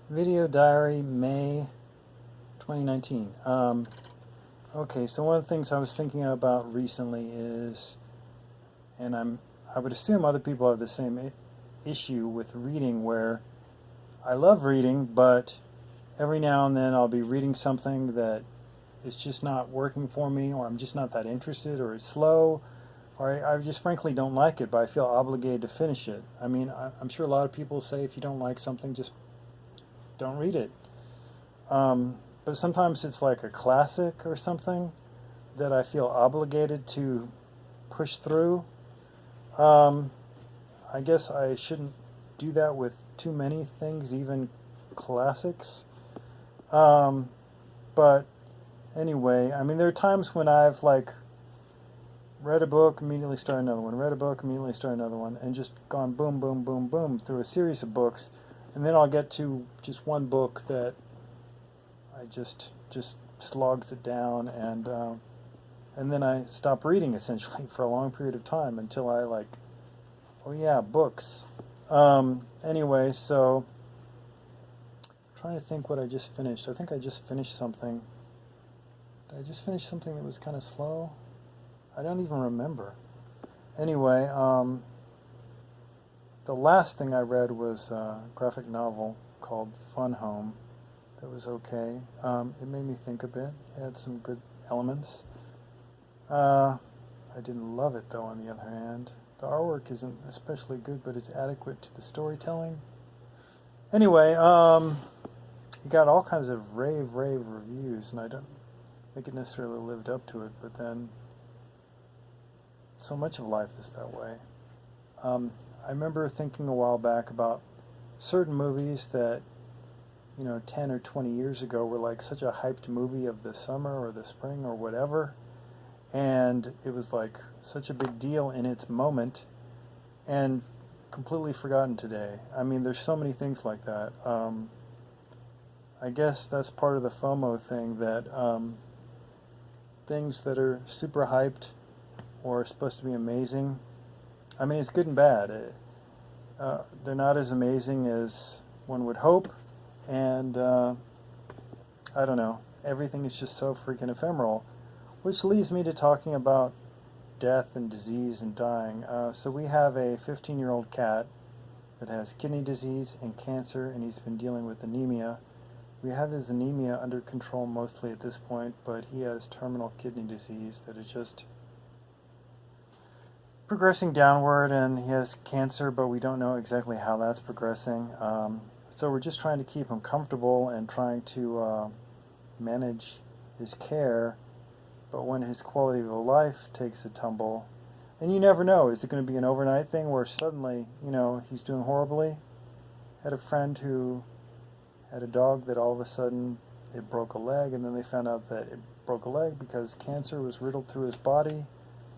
Video diary, May 2019. Okay, so one of the things I was thinking about recently is, and I would assume other people have the same issue with reading, where I love reading, but every now and then I'll be reading something that is just not working for me, or I'm just not that interested, or it's slow, or I just frankly don't like it, but I feel obligated to finish it. I mean, I'm sure a lot of people say if you don't like something, just don't read it. Um, but sometimes it's like a classic or something that I feel obligated to push through. Um, I guess I shouldn't do that with too many things, even classics. Um, but anyway, I mean, there are times when I've like read a book, immediately start another one, read a book, immediately start another one, and just gone boom, boom, boom, boom through a series of books, and then I'll get to just one book that I just slogs it down, and then I stop reading essentially for a long period of time until I like, oh yeah, books. Anyway, so I'm trying to think what I just finished. I think I just finished something. Did I just finish something that was kind of slow? I don't even remember. Anyway, the last thing I read was a graphic novel called Fun Home. That was okay. It made me think a bit. It had some good elements. I didn't love it though, on the other hand. The artwork isn't especially good, but it's adequate to the storytelling. Anyway, it got all kinds of rave reviews, and I don't think it necessarily lived up to it, but then so much of life is that way. I remember thinking a while back about certain movies that, 10 or 20 years ago were like such a hyped movie of the summer or the spring or whatever, and it was like such a big deal in its moment and completely forgotten today. I mean, there's so many things like that. I guess that's part of the FOMO thing, that things that are super hyped or are supposed to be amazing, I mean, it's good and bad. They're not as amazing as one would hope, and I don't know. Everything is just so freaking ephemeral, which leads me to talking about death and disease and dying. So we have a 15-year-old cat that has kidney disease and cancer, and he's been dealing with anemia. We have his anemia under control mostly at this point, but he has terminal kidney disease that is just progressing downward, and he has cancer, but we don't know exactly how that's progressing. So we're just trying to keep him comfortable and trying to manage his care. But when his quality of life takes a tumble, and you never know, is it going to be an overnight thing where suddenly, he's doing horribly? I had a friend who had a dog that all of a sudden it broke a leg, and then they found out that it broke a leg because cancer was riddled through his body,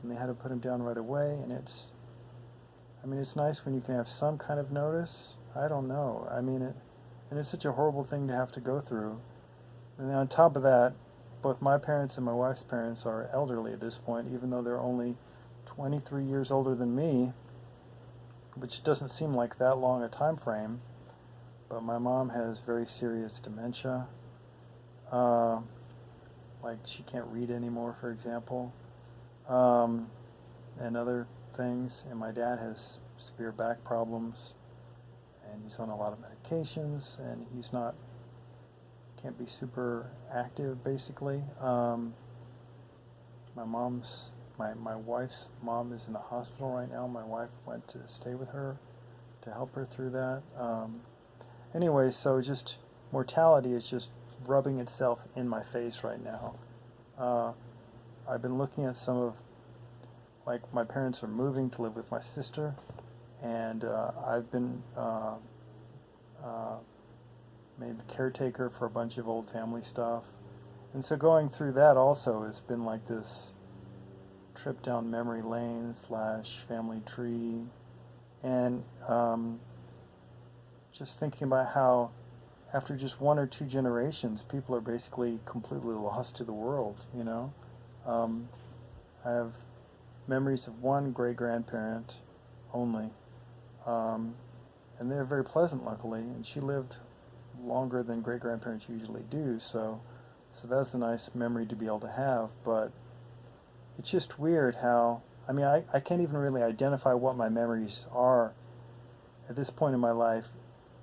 and they had to put him down right away. And it's nice when you can have some kind of notice. I don't know. And it's such a horrible thing to have to go through. And then on top of that, both my parents and my wife's parents are elderly at this point, even though they're only 23 years older than me, which doesn't seem like that long a time frame. But my mom has very serious dementia. Like she can't read anymore, for example, and other things. And my dad has severe back problems, and he's on a lot of medications, and can't be super active, basically. My wife's mom is in the hospital right now. My wife went to stay with her to help her through that. Anyway, so just mortality is just rubbing itself in my face right now. I've been looking at some of, like, my parents are moving to live with my sister, and I've been made the caretaker for a bunch of old family stuff. And so going through that also has been like this trip down memory lane / family tree, and just thinking about how after just one or two generations, people are basically completely lost to the world, I have memories of one great-grandparent only, and they're very pleasant, luckily, and she lived longer than great-grandparents usually do, so that's a nice memory to be able to have. But it's just weird how, I mean, I can't even really identify what my memories are at this point in my life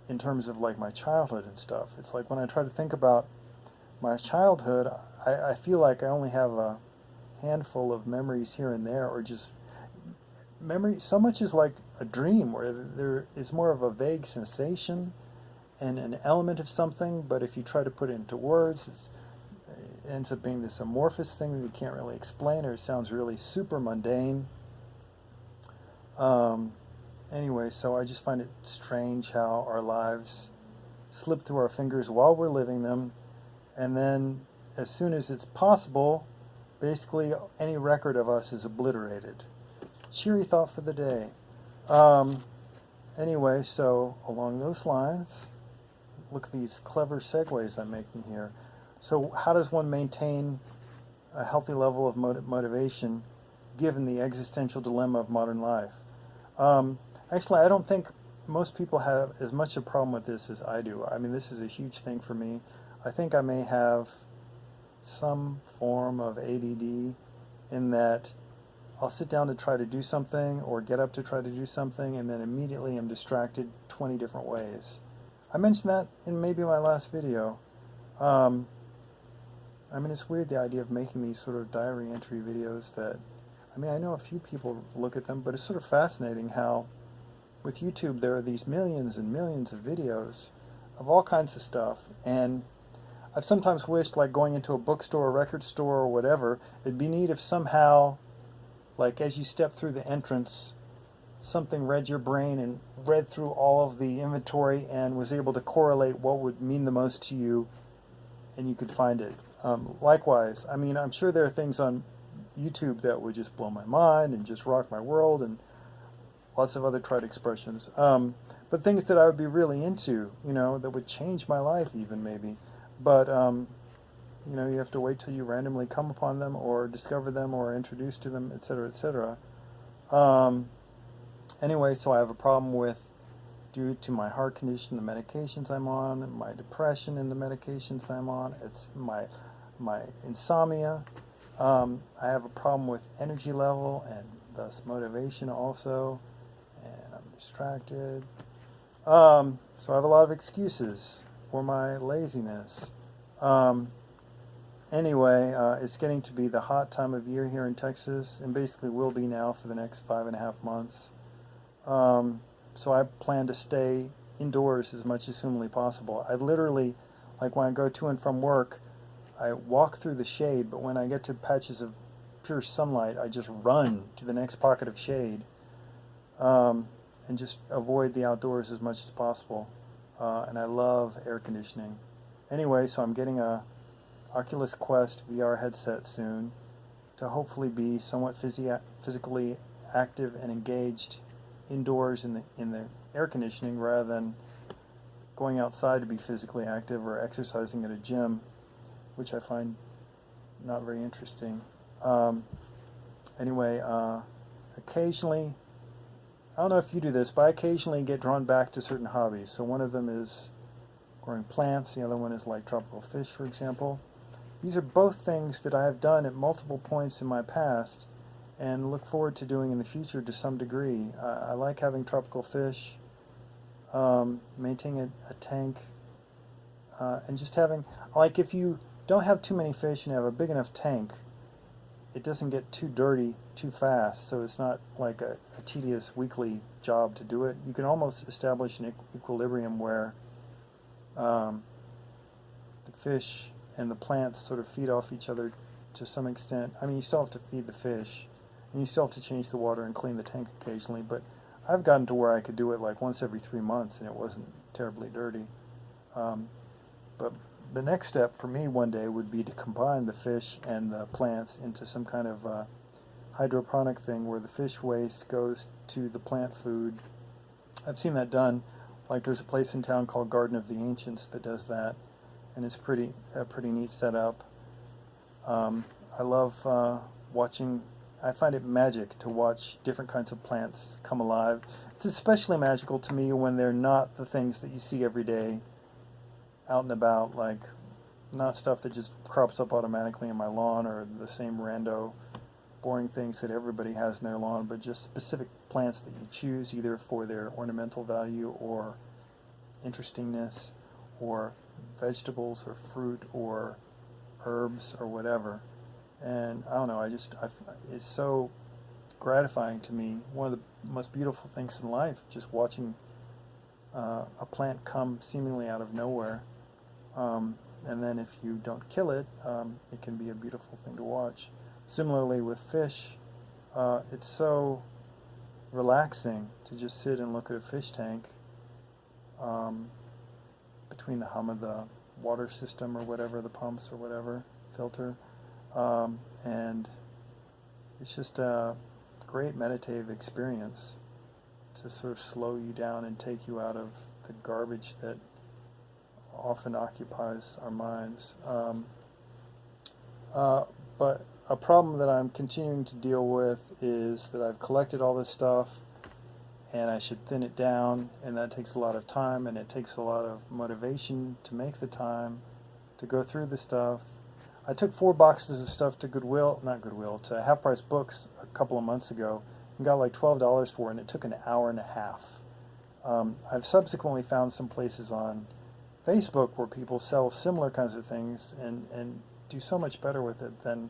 in terms of like my childhood and stuff. It's like when I try to think about my childhood, I feel like I only have a handful of memories here and there, or just memory. So much is like a dream where there is more of a vague sensation and an element of something, but if you try to put it into words, it ends up being this amorphous thing that you can't really explain, or it sounds really super mundane. Anyway, so I just find it strange how our lives slip through our fingers while we're living them, and then as soon as it's possible, basically any record of us is obliterated. Cheery thought for the day. Anyway, so along those lines, look at these clever segues I'm making here. So how does one maintain a healthy level of motivation given the existential dilemma of modern life? Actually, I don't think most people have as much a problem with this as I do. I mean, this is a huge thing for me. I think I may have some form of ADD in that I'll sit down to try to do something or get up to try to do something, and then immediately I'm distracted 20 different ways. I mentioned that in maybe my last video. I mean, it's weird, the idea of making these sort of diary entry videos that, I mean, I know a few people look at them, but it's sort of fascinating how with YouTube there are these millions and millions of videos of all kinds of stuff, and I've sometimes wished, like going into a bookstore or record store or whatever, it'd be neat if somehow, like as you step through the entrance, something read your brain and read through all of the inventory and was able to correlate what would mean the most to you, and you could find it. Likewise, I mean, I'm sure there are things on YouTube that would just blow my mind and just rock my world, and lots of other trite expressions. But things that I would be really into, you know, that would change my life even maybe. But, you know, you have to wait till you randomly come upon them or discover them or introduced to them, etc., etc. Anyway, so I have a problem with, due to my heart condition, the medications I'm on, my depression and the medications I'm on, it's my insomnia. I have a problem with energy level and thus motivation also, and I'm distracted. So I have a lot of excuses for my laziness. Anyway, it's getting to be the hot time of year here in Texas, and basically will be now for the next 5.5 months. So I plan to stay indoors as much as humanly possible. I literally, like when I go to and from work, I walk through the shade, but when I get to patches of pure sunlight, I just run to the next pocket of shade, and just avoid the outdoors as much as possible. And I love air conditioning. Anyway, so I'm getting a Oculus Quest VR headset soon to hopefully be somewhat physically active and engaged indoors in the air conditioning rather than going outside to be physically active or exercising at a gym, which I find not very interesting. Anyway, occasionally, I don't know if you do this, but I occasionally get drawn back to certain hobbies. So one of them is growing plants, the other one is like tropical fish, for example. These are both things that I have done at multiple points in my past and look forward to doing in the future to some degree. I like having tropical fish, maintaining a tank, and just having, like if you don't have too many fish and have a big enough tank, it doesn't get too dirty too fast, so it's not like a tedious weekly job to do it. You can almost establish an equilibrium where the fish and the plants sort of feed off each other to some extent. I mean, you still have to feed the fish, and you still have to change the water and clean the tank occasionally, but I've gotten to where I could do it like once every 3 months, and it wasn't terribly dirty. But the next step for me one day would be to combine the fish and the plants into some kind of hydroponic thing where the fish waste goes to the plant food. I've seen that done. Like there's a place in town called Garden of the Ancients that does that, and it's a pretty neat setup. I love watching. I find it magic to watch different kinds of plants come alive. It's especially magical to me when they're not the things that you see every day out and about, like not stuff that just crops up automatically in my lawn or the same rando boring things that everybody has in their lawn, but just specific plants that you choose either for their ornamental value or interestingness, or vegetables or fruit or herbs or whatever. And I don't know, it's so gratifying to me. One of the most beautiful things in life, just watching a plant come seemingly out of nowhere. And then if you don't kill it, it can be a beautiful thing to watch. Similarly with fish, it's so relaxing to just sit and look at a fish tank between the hum of the water system or whatever, the pumps or whatever, filter. And it's just a great meditative experience to sort of slow you down and take you out of the garbage that often occupies our minds. But a problem that I'm continuing to deal with is that I've collected all this stuff and I should thin it down, and that takes a lot of time, and it takes a lot of motivation to make the time to go through the stuff. I took 4 boxes of stuff to to Half Price Books a couple of months ago and got like $12 for it, and it took an hour and a half. I've subsequently found some places on Facebook where people sell similar kinds of things and do so much better with it than,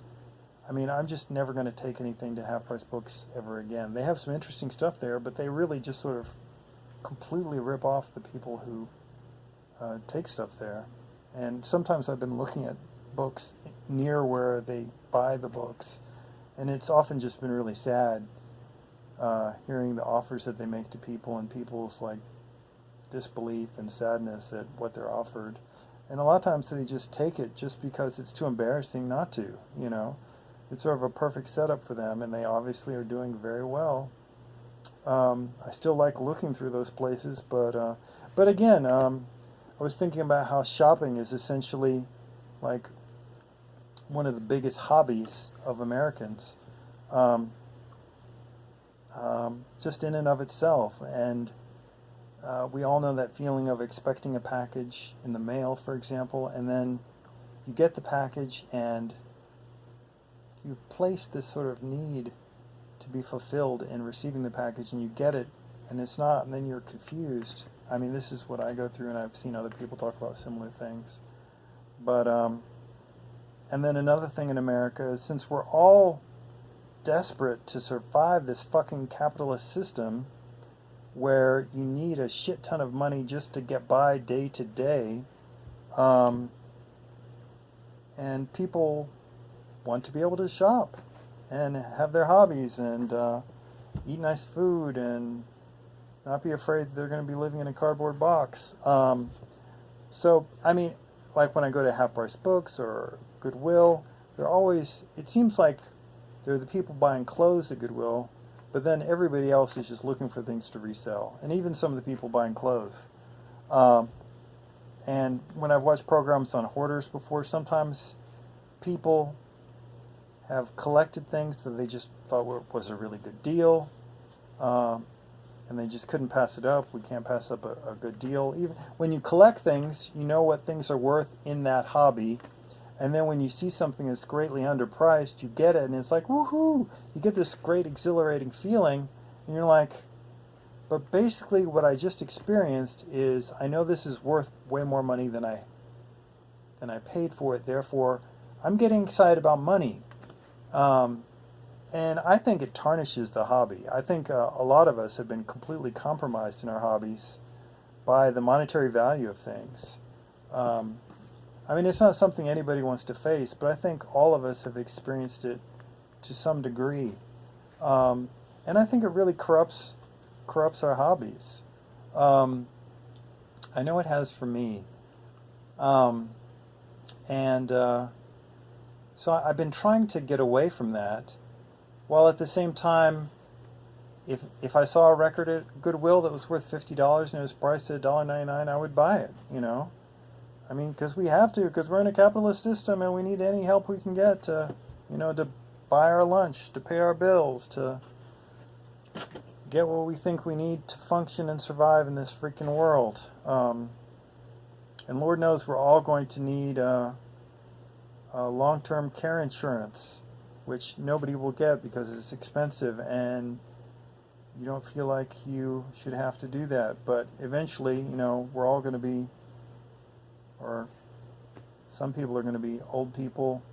I'm just never going to take anything to Half Price Books ever again. They have some interesting stuff there, but they really just sort of completely rip off the people who take stuff there. And sometimes I've been looking at books near where they buy the books, and it's often just been really sad hearing the offers that they make to people and people's like disbelief and sadness at what they're offered. And a lot of times they just take it just because it's too embarrassing not to, It's sort of a perfect setup for them, and they obviously are doing very well. I still like looking through those places, but again, I was thinking about how shopping is essentially like one of the biggest hobbies of Americans, just in and of itself. And we all know that feeling of expecting a package in the mail, for example, and then you get the package and you've placed this sort of need to be fulfilled in receiving the package, and you get it and it's not, and then you're confused. This is what I go through, and I've seen other people talk about similar things. But and then another thing in America is, since we're all desperate to survive this fucking capitalist system where you need a shit ton of money just to get by day to day, and people want to be able to shop and have their hobbies and eat nice food and not be afraid that they're going to be living in a cardboard box. Like when I go to Half Price Books or Goodwill, it seems like they're the people buying clothes at Goodwill, but then everybody else is just looking for things to resell, and even some of the people buying clothes. And when I've watched programs on hoarders before, sometimes people have collected things that they just thought was a really good deal, and they just couldn't pass it up. We can't pass up a good deal. Even when you collect things, you know what things are worth in that hobby, and then when you see something that's greatly underpriced, you get it, and it's like, woohoo! You get this great exhilarating feeling, and you're like, but basically what I just experienced is, I know this is worth way more money than I paid for it, therefore I'm getting excited about money. And I think it tarnishes the hobby. I think a lot of us have been completely compromised in our hobbies by the monetary value of things. It's not something anybody wants to face, but I think all of us have experienced it to some degree. And I think it really corrupts our hobbies. I know it has for me. So I've been trying to get away from that, while at the same time, if I saw a record at Goodwill that was worth $50 and it was priced at $1.99, I would buy it, because we have to, because we're in a capitalist system and we need any help we can get to, to buy our lunch, to pay our bills, to get what we think we need to function and survive in this freaking world. And Lord knows we're all going to need long-term care insurance, which nobody will get because it's expensive and you don't feel like you should have to do that. But eventually, we're all going to be, or some people are going to be old people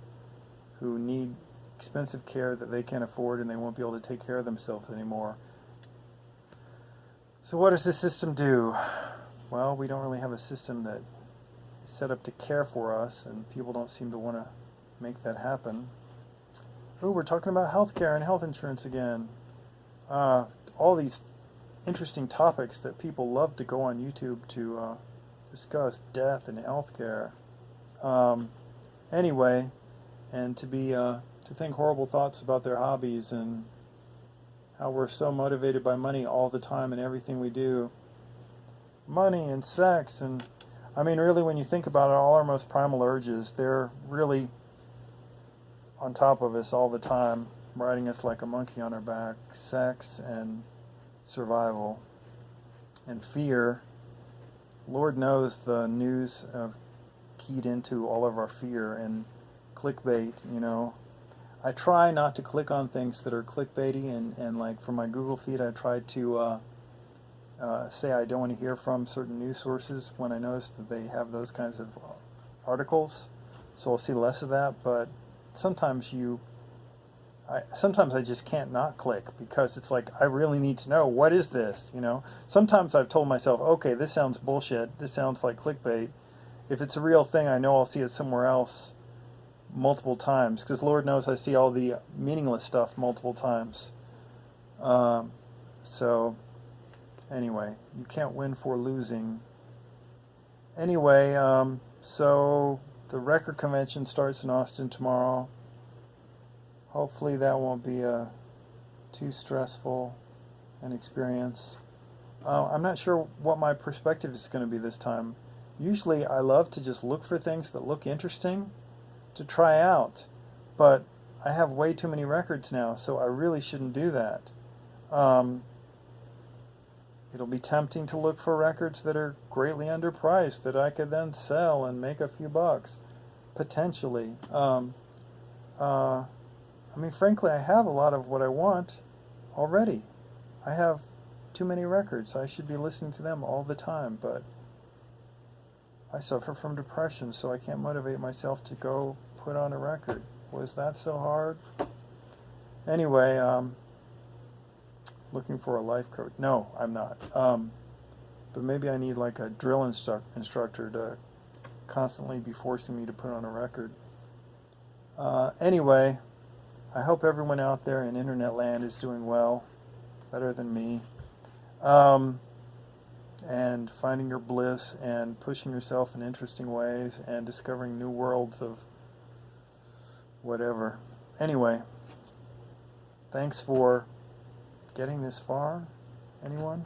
who need expensive care that they can't afford, and they won't be able to take care of themselves anymore. So what does the system do? Well, we don't really have a system that is set up to care for us, and people don't seem to want to make that happen. Oh, we're talking about healthcare and health insurance again. All these interesting topics that people love to go on YouTube to discuss: death and healthcare. Anyway, and to think horrible thoughts about their hobbies and how we're so motivated by money all the time in everything we do. Money and sex, and I mean, really, when you think about it, all our most primal urges, they're really on top of us all the time, riding us like a monkey on our back. Sex and survival and fear. Lord knows the news keyed into all of our fear, and clickbait, I try not to click on things that are clickbaity, and like for my Google feed, I try to say I don't want to hear from certain news sources when I notice that they have those kinds of articles. So I'll see less of that, but sometimes I just can't not click, because it's like, I really need to know, what is this, Sometimes I've told myself, okay, this sounds bullshit, this sounds like clickbait. If it's a real thing, I know I'll see it somewhere else multiple times, because Lord knows I see all the meaningless stuff multiple times. So anyway, you can't win for losing. Anyway, so the record convention starts in Austin tomorrow. Hopefully that won't be too stressful an experience. I'm not sure what my perspective is going to be this time. Usually I love to just look for things that look interesting to try out, but I have way too many records now, so I really shouldn't do that. It'll be tempting to look for records that are greatly underpriced that I could then sell and make a few bucks, potentially. I mean, frankly, I have a lot of what I want already. I have too many records. I should be listening to them all the time, but I suffer from depression, so I can't motivate myself to go put on a record. Was that so hard? Anyway, looking for a life coach. No, I'm not. But maybe I need like a drill instructor to constantly be forcing me to put on a record. Anyway, I hope everyone out there in internet land is doing well, better than me, and finding your bliss and pushing yourself in interesting ways and discovering new worlds of whatever. Anyway, thanks for getting this far. Anyone?